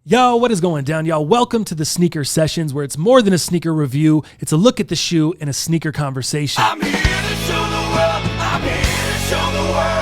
Yo, what is going down, y'all? Welcome to the Sneaker Sessions, where it's more than a sneaker review. It's a look at the shoe and a sneaker conversation. I'm here to show the world. I'm here to show the world.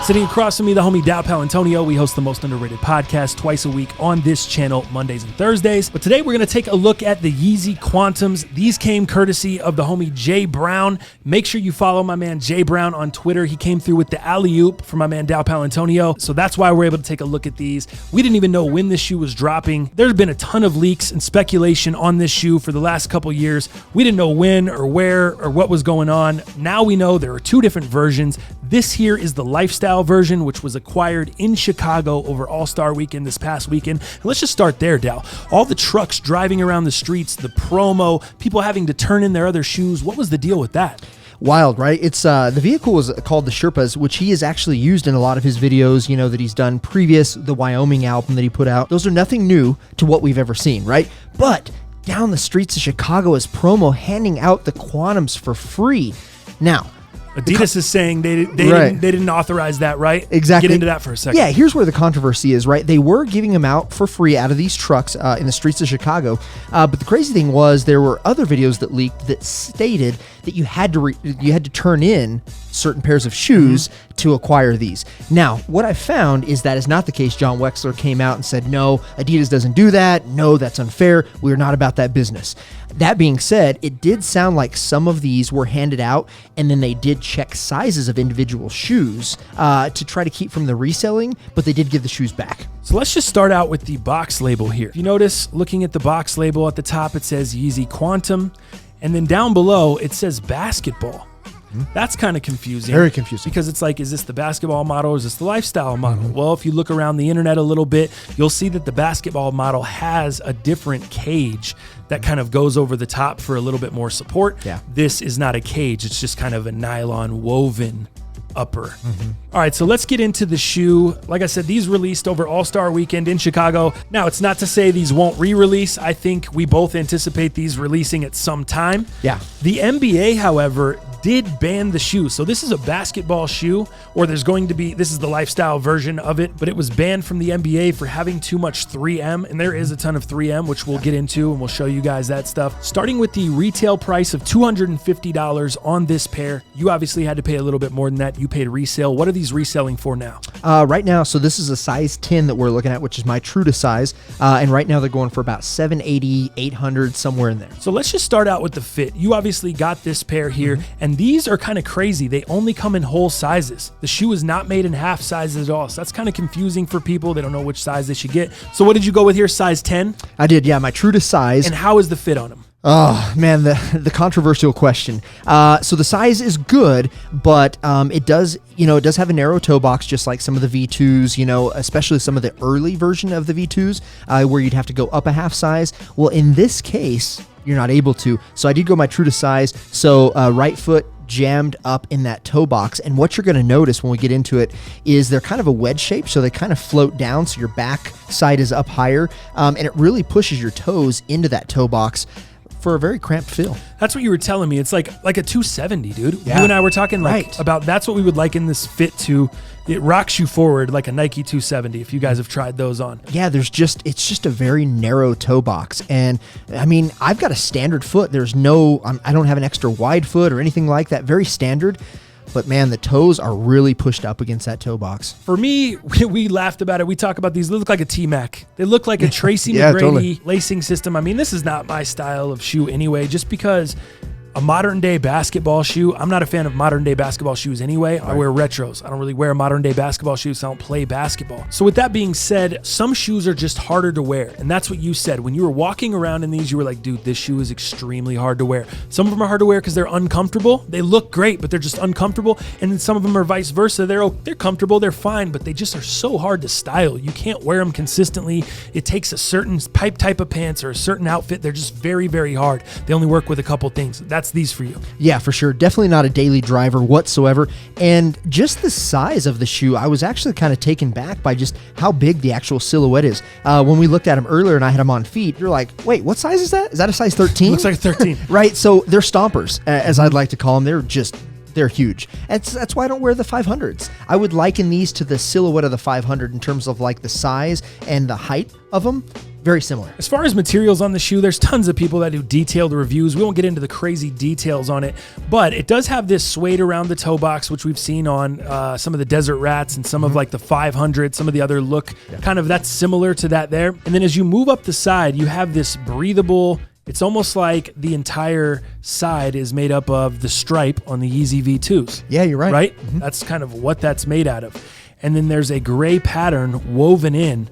Sitting across from me, the homie Dow Pal Antonio. We host the most underrated podcast twice a week on this channel, Mondays and Thursdays. But today we're going to take a look at the Yeezy Quantums. These came courtesy of the homie Jay Brown. Make sure you follow my man Jay Brown on Twitter. He came through with the alley-oop for my man Dow Pal Antonio. So that's why we're able to take a look at these. We didn't even know when this shoe was dropping. There's been a ton of leaks and speculation on this shoe for the last couple years. We didn't know when or where or what was going on. Now we know there are two different versions. This here is the lifestyle version, which was acquired in Chicago over All-Star Weekend this past weekend. And let's just start there, Dal. All the trucks driving around the streets, the promo, people having to turn in their other shoes. What was the deal with that? Wild, right? It's the vehicle was called the Sherpas, which he has actually used in a lot of his videos, you know, that he's done previous, the Wyoming album that he put out. Those are nothing new to what we've ever seen, right? But down the streets of Chicago is promo handing out the Quantums for free. Now, Adidas is saying they didn't authorize that, right? Exactly. Get into that for a second. Yeah, here's where the controversy is, right? They were giving them out for free out of these trucks in the streets of Chicago. But the crazy thing was there were other videos that leaked that stated that you had to turn in certain pairs of shoes to acquire these. Now, what I found is that is not the case. John Wexler came out and said, no, Adidas doesn't do that. No, that's unfair. We're not about that business. That being said, it did sound like some of these were handed out and then they did check sizes of individual shoes to try to keep from the reselling, but they did give the shoes back. So let's just start out with the box label here. If you notice, looking at the box label at the top, it says Yeezy Quantum, and then down below, it says basketball. That's kind of confusing. Very confusing. Because it's like, is this the basketball model or is this the lifestyle model? Well, if you look around the internet a little bit, you'll see that the basketball model has a different cage that kind of goes over the top for a little bit more support. Yeah. This is not a cage. It's just kind of a nylon woven upper. All right, so let's get into the shoe. Like I said, these released over All-Star Weekend in Chicago. Now, it's not to say these won't re-release. I think we both anticipate these releasing at some time. Yeah. The NBA, however, did ban the shoe. So this is a basketball shoe, or this is the lifestyle version of it, but it was banned from the NBA for having too much 3M, and there is a ton of 3M, which we'll get into, and we'll show you guys that stuff. Starting with the retail price of $250 on this pair. You obviously had to pay a little bit more than that. You paid resale. What are these reselling for now? Right now, so this is a size 10 that we're looking at, which is my true to size, and right now they're going for about $780, $800, somewhere in there. So let's just start out with the fit. You obviously got this pair here, and these are kind of crazy. They only come in whole sizes. The shoe is not made in half sizes at all, so that's kind of confusing for people. They don't know which size they should get. So what did you go with here, size 10? I did, yeah, my true to size. And how is the fit on them? Oh, man, the controversial question. So the size is good, but it does have a narrow toe box, just like some of the V2s, especially some of the early version of the V2s, where you'd have to go up a half size. Well, in this case, you're not able to. So I did go my true to size. So right foot jammed up in that toe box, and what you're going to notice when we get into it is they're kind of a wedge shape, so they kind of float down, so your back side is up higher, and it really pushes your toes into that toe box for a very cramped feel. That's what you were telling me. It's like a 270, dude. Yeah. You and I were talking about that's what we would like in this fit to. It rocks you forward like a Nike 270 if you guys have tried those on. Yeah, it's just a very narrow toe box. And I mean, I've got a standard foot. There's no, I don't have an extra wide foot or anything like that. Very standard. But man, the toes are really pushed up against that toe box. For me, we laughed about it. We talk about these. They look like a T-Mac. They look like a Tracy Yeah, McGrady totally. lacing system. I mean, this is not my style of shoe anyway, just because a modern day basketball shoe. I'm not a fan of modern day basketball shoes anyway. I wear retros. I don't really wear modern day basketball shoes, so I don't play basketball. So with that being said, some shoes are just harder to wear. And that's what you said. When you were walking around in these, you were like, dude, this shoe is extremely hard to wear. Some of them are hard to wear because they're uncomfortable. They look great, but they're just uncomfortable. And then some of them are vice versa. They're comfortable, they're fine, but they just are so hard to style. You can't wear them consistently. It takes a certain type of pants or a certain outfit. They're just very, very hard. They only work with a couple things. That's these for you. Yeah, for sure. Definitely not a daily driver whatsoever. And just the size of the shoe, I was actually kind of taken back by just how big the actual silhouette is. When we looked at them earlier and I had them on feet, you're like, wait, what size is that? Is that a size 13? Looks like a 13. Right. So they're stompers, as I'd like to call them. They're just They're huge. That's why I don't wear the 500s. I would liken these to the silhouette of the 500 in terms of like the size and the height of them. Very similar. As far as materials on the shoe, there's tons of people that do detailed reviews. We won't get into the crazy details on it, but it does have this suede around the toe box, which we've seen on some of the Desert Rats and some of like the 500, some of the other look, kind of that's similar to that there. And then as you move up the side, you have this breathable, it's almost like the entire side is made up of the stripe on the Yeezy V2s. Yeah, you're right. Right? That's kind of what that's made out of. And then there's a gray pattern woven in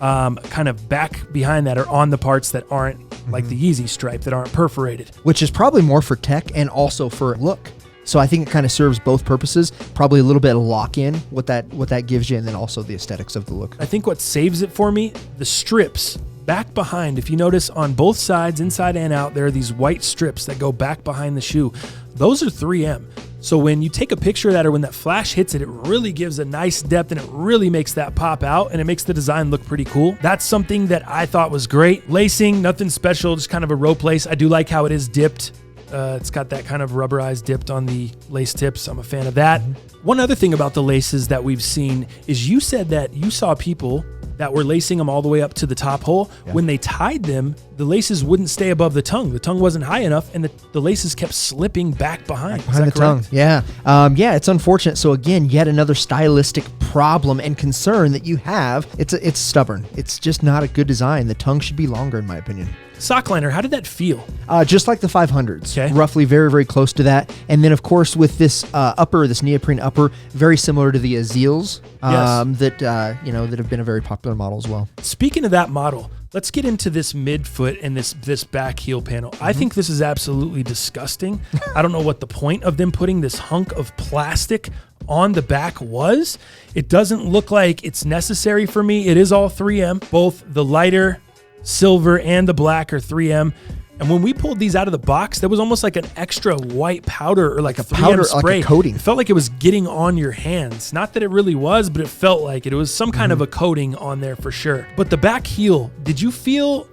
kind of back behind that or on the parts that aren't like the Yeezy stripe, that aren't perforated. Which is probably more for tech and also for look. So I think it kind of serves both purposes. Probably a little bit of lock-in, what that gives you, and then also the aesthetics of the look. I think what saves it for me, the strips back behind. If you notice on both sides, inside and out, there are these white strips that go back behind the shoe. Those are 3M. So when you take a picture of that or when that flash hits it, it really gives a nice depth and it really makes that pop out and it makes the design look pretty cool. That's something that I thought was great. Lacing, nothing special, just kind of a rope lace. I do like how it is dipped. It's got that kind of rubberized dipped on the lace tips. I'm a fan of that. One other thing about the laces that we've seen is you said that you saw people that were lacing them all the way up to the top hole. When they tied them, the laces wouldn't stay above the tongue. The tongue wasn't high enough, and the laces kept slipping back behind. Behind the tongue. Yeah. Yeah, it's unfortunate. So again, yet another stylistic problem and concern that you have. It's stubborn. It's just not a good design. The tongue should be longer, in my opinion. Sock liner, how did that feel? Just like the 500s, okay. Roughly very, very close to that. And then, of course, with this upper, this neoprene upper, very similar to the Aziles that have been a very popular model as well. Speaking of that model, let's get into this midfoot and this back heel panel. I think this is absolutely disgusting. I don't know what the point of them putting this hunk of plastic on the back was. It doesn't look like it's necessary for me. It is all 3M, both the lighter silver and the black are 3M. And when we pulled these out of the box, there was almost like an extra white powder or like a 3M powder, spray. like a coating. It felt like it was getting on your hands. Not that it really was, but it felt like it. It was some kind of a coating on there for sure. But the back heel, do you feel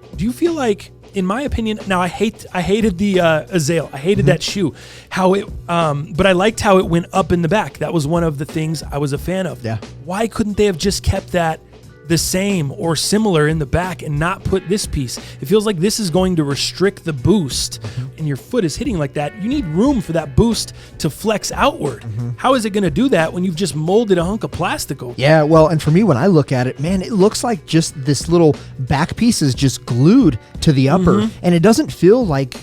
like, in my opinion, now I hated the Azale. I hated that shoe. But I liked how it went up in the back. That was one of the things I was a fan of. Yeah. Why couldn't they have just kept that the same or similar in the back and not put this piece? It feels like this is going to restrict the boost and your foot is hitting like that. You need room for that boost to flex outward. How is it going to do that when you've just molded a hunk of plastic over? Yeah, well, and for me, when I look at it, man, it looks like just this little back piece is just glued to the upper, and it doesn't feel like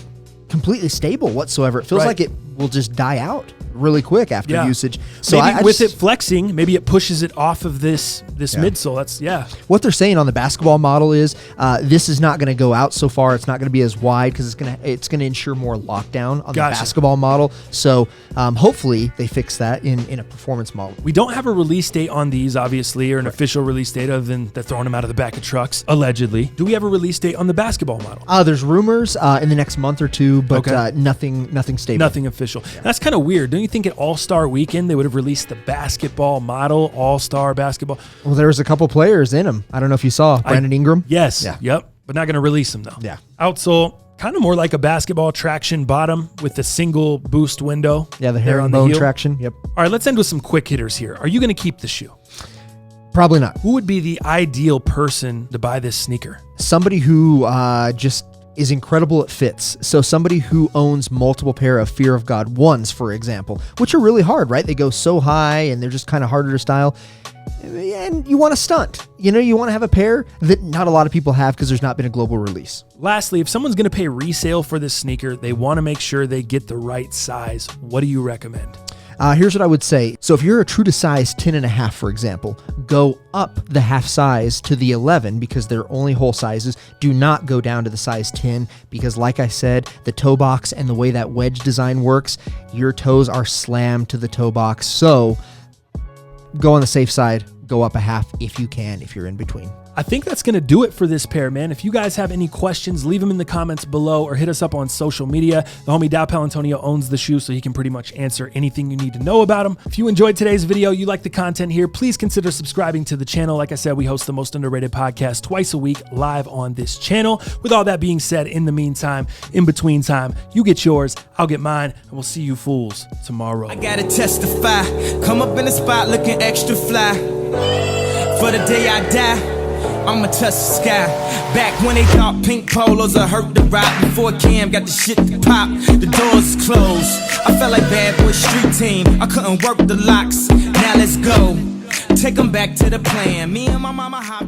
completely stable whatsoever. It feels like it will just die out really quick after usage. So maybe with it flexing, maybe it pushes it off of this midsole. That's what they're saying on the basketball model is this is not going to go out so far. It's not going to be as wide because it's going to ensure more lockdown on the basketball model. So hopefully they fix that in a performance model. We don't have a release date on these, obviously, or an official release date other than they're throwing them out of the back of trucks, allegedly. Do we have a release date on the basketball model? There's rumors in the next month or two, but nothing stable. Nothing official. Yeah. That's kind of weird. Don't you think at All-Star Weekend they would have released the basketball model, All-Star basketball? Well, there was a couple players in them. I don't know if you saw Brandon Ingram. Yes. Yeah. Yep. But not going to release them though. Yeah. Outsole, kind of more like a basketball traction bottom with a single boost window. Yeah, the herringbone traction. Yep. All right, let's end with some quick hitters here. Are you going to keep the shoe? Probably not. Who would be the ideal person to buy this sneaker? Somebody who just is incredible at fits. So somebody who owns multiple pair of Fear of God 1s, for example, which are really hard, right? They go so high and they're just kind of harder to style. And you want to stunt. You want to have a pair that not a lot of people have because there's not been a global release. Lastly, if someone's going to pay resale for this sneaker, they want to make sure they get the right size. What do you recommend? Here's what I would say. So if you're a true to size 10.5, for example, go up the half size to the 11 because they're only whole sizes. Do not go down to the size 10 because, like I said, the toe box and the way that wedge design works, your toes are slammed to the toe box. So go on the safe side. go up a half if you can, if you're in between. I think that's going to do it for this pair, man. If you guys have any questions, leave them in the comments below or hit us up on social media. The homie Dow Palantonio owns the shoe, so he can pretty much answer anything you need to know about them. If you enjoyed today's video, you like the content here, please consider subscribing to the channel. Like I said, we host the most underrated podcast twice a week live on this channel. With all that being said, in the meantime, in between time, you get yours, I'll get mine, and we'll see you fools tomorrow. I gotta testify. Come up in the spot looking extra fly. For the day I die, I'ma touch the sky. Back when they thought pink polos would hurt the ride. Before Cam got the shit to pop, the doors closed. I felt like bad boy street team. I couldn't work the locks. Now let's go. Take them back to the plan. Me and my mama hop.